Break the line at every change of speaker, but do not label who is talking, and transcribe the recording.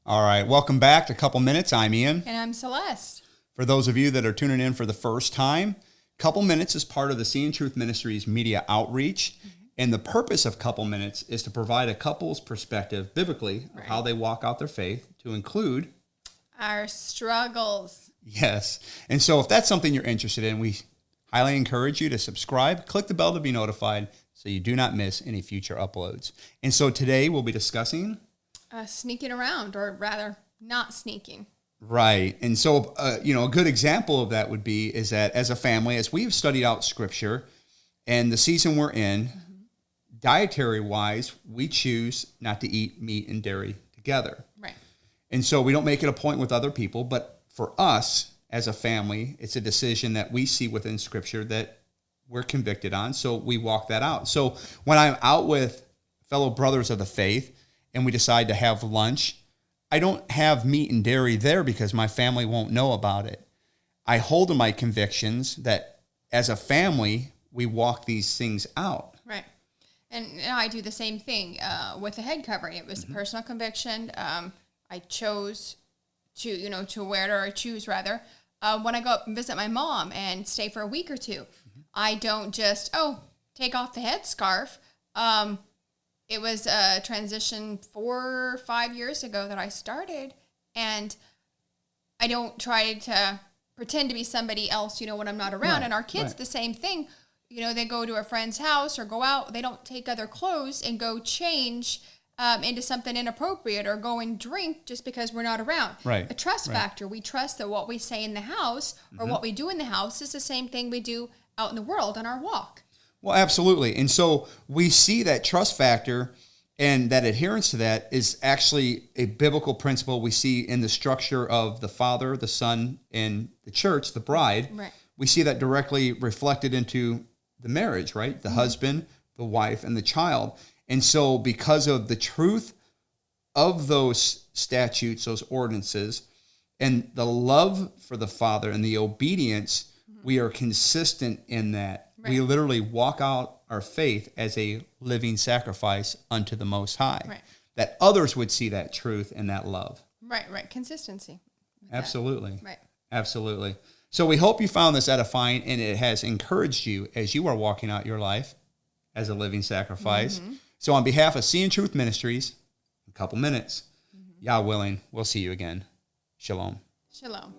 All right, welcome back to Couple Minutes. I'm Ian.
And I'm Celeste.
For those of you that are tuning in for the first time, Couple Minutes is part of the CIAN Truth Ministries media outreach. And the purpose of Couple Minutes is to provide a couple's perspective biblically of how they walk out their faith, to include
our struggles.
Yes. And so if that's something you're interested in, we highly encourage you to subscribe, click the bell to be notified so you do not miss any future uploads. And so today we'll be discussing
Sneaking around, or rather not sneaking.
Right. And so, a good example of that would be is that as a family, as we've studied out Scripture and the season we're in, dietary-wise, we choose not to eat meat and dairy together.
Right.
And so we don't make it a point with other people, but for us as a family, it's a decision that we see within Scripture that we're convicted on, so we walk that out. So when I'm out with fellow brothers of the faith and we decide to have lunch, I don't have meat and dairy there because my family won't know about it. I hold to my convictions that as a family, we walk these things out.
Right. And I do the same thing with the head covering. It was a personal conviction. I chose to wear it, or I choose rather. When I go up and visit my mom and stay for a week or two, I don't just, take off the headscarf. It was a transition 4 or 5 years ago that I started, and I don't try to pretend to be somebody else, when I'm not around.
Right,
and our kids, the same thing. They go to a friend's house or go out. They don't take other clothes and go change into something inappropriate or go and drink just because we're not around.
Right.
A trust factor. We trust that what we say in the house or what we do in the house is the same thing we do out in the world on our walk.
Well, absolutely. And so we see that trust factor and that adherence to that is actually a biblical principle we see in the structure of the Father, the Son, and the church, the bride.
Right.
We see that directly reflected into the marriage, right? The husband, the wife, and the child. And so because of the truth of those statutes, those ordinances, and the love for the Father and the obedience, we are consistent in that. Right. We literally walk out our faith as a living sacrifice unto the Most High. Right. That others would see that truth and that love.
Right. Consistency.
Absolutely.
Right.
Absolutely. So we hope you found this edifying and it has encouraged you as you are walking out your life as a living sacrifice. So on behalf of CIAN Truth Ministries, a couple minutes, Yah willing, we'll see you again. Shalom.
Shalom.